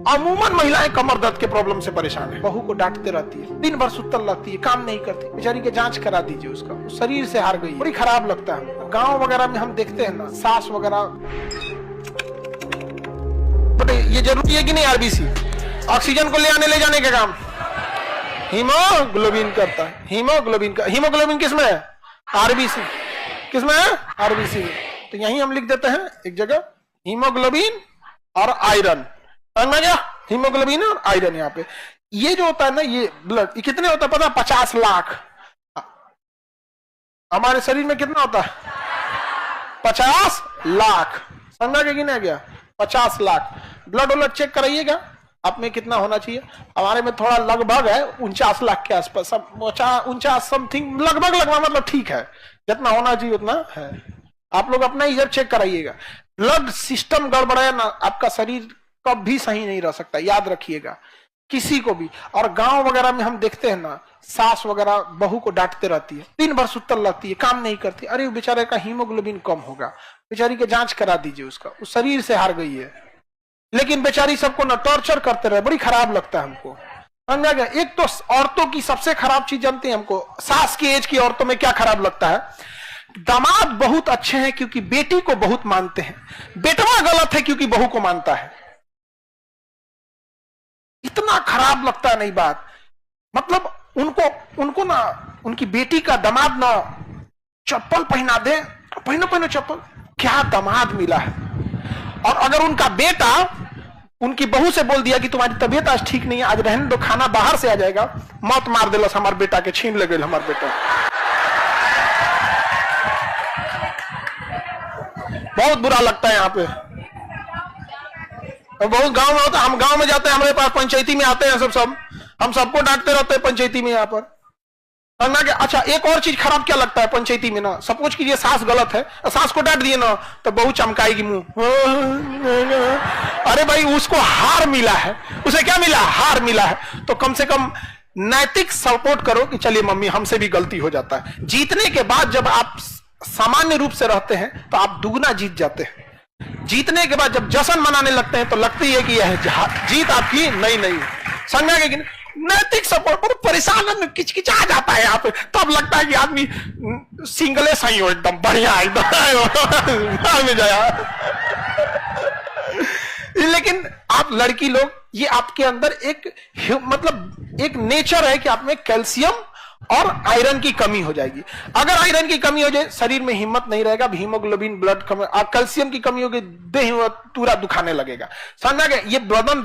अमूमन महिलाएं कमर दर्द के प्रॉब्लम से परेशान है, बहू को डांटते रहती है, दिन भर सुतल रहती है, काम नहीं करती, बेचारी के जांच करा दीजिए उसका, वो शरीर से हार गई, बड़ी खराब लगता है। गांव वगैरह में हम देखते हैं ना, सास वगैरह, बट ये जरूरी है कि नहीं आरबीसी ऑक्सीजन को ले आने ले जाने का काम हीमोग्लोबिन करता है। हीमोग्लोबिन किसमें है? आरबीसी। किसमें है? आरबीसी में। तो यहीं हम लिख देते हैं एक जगह हीमोग्लोबिन और आयरन, समझ में गया? हीमोग्लोबिन और आयरन। यहाँ पे ये जो होता है ना, ये ब्लड, ये कितने होता है पता? 50 लाख। हमारे शरीर में कितना होता है? 50 लाख। समझा गया कि नहीं गया? 50 लाख। ब्लड वोलड चेक कराइएगा आप में कितना होना चाहिए। हमारे में थोड़ा लगभग है 49 लाख के आसपास, 49 समथिंग, लगभग मतलब ठीक है, जितना होना चाहिए उतना है। आप लोग अपना ही जब चेक कराइएगा। ब्लड सिस्टम गड़बड़ है ना, आपका शरीर कभी सही नहीं रह सकता, याद रखिएगा, किसी को भी। और गांव वगैरह में हम देखते हैं ना, सास वगैरह बहू को डांटते रहती है, दिन भर सुतल रहती है, काम नहीं करती, अरे बेचारे का हीमोग्लोबिन कम होगा, बेचारी के जांच करा दीजिए उसका, उस शरीर से हार गई है। लेकिन बेचारी सबको ना टॉर्चर करते रहे, बड़ी खराब लगता है हमको, समझा गया? एक तो औरतों की सबसे खराब चीज जानते हैं हमको, सास की एज की औरतों में क्या खराब लगता है? दामाद बहुत अच्छे हैं क्योंकि बेटी को बहुत मानते हैं, बेटवा गलत है क्योंकि बहू को मानता है। इतना खराब लगता है नहीं बात, मतलब उनको ना, उनकी बेटी का दामाद ना चप्पल पहना दे, पहनो चप्पल, क्या दामाद मिला है। और अगर उनका बेटा उनकी बहू से बोल दिया कि तुम्हारी तबीयत आज ठीक नहीं है, आज रहने दो, खाना बाहर से आ जाएगा, मौत मार दिलस हमारे बेटा के, छीन ले गए हमारे बेटा। बहुत बुरा लगता है यहाँ पे। बहुत गांव में होता है, हम गांव में जाते हैं, हमारे पास पंचायती में आते हैं सब हम सबको डांटते रहते हैं पंचायती में यहाँ पर। अच्छा, एक और चीज खराब क्या लगता है पंचायती में ना, सपोज कीजिए सास गलत है, सास को डांट दिए ना तो बहू चमकाएगी मुंह, अरे भाई उसको हार मिला है, उसे क्या मिला? हार मिला है। तो कम से कम नैतिक सपोर्ट करो कि चलिए मम्मी हमसे भी गलती हो जाता है। जीतने के बाद जब आप सामान्य रूप से रहते हैं तो आप दुगना जीत जाते हैं। जीतने के बाद जब जश्न मनाने लगते हैं तो लगती है कि यह जीत आपकी नहीं। समझा गया कि नहीं? नैतिक सपोर्ट पर परेशान किचकिचा जाता है यहाँ पे, तब लगता है कि आदमी सिंगले सही हो, एकदम बढ़िया, एकदम जाया। लेकिन आप लड़की लोग, ये आपके अंदर एक मतलब एक नेचर है कि आप में कैल्शियम और आयरन की कमी हो जाएगी। अगर आयरन की कमी हो जाए, शरीर में हिम्मत नहीं रहेगा, हीमोग्लोबिन ब्लड कम, कैल्शियम की कमी होगी, देह पूरा दुखाने लगेगा। समझा गया? ये बदन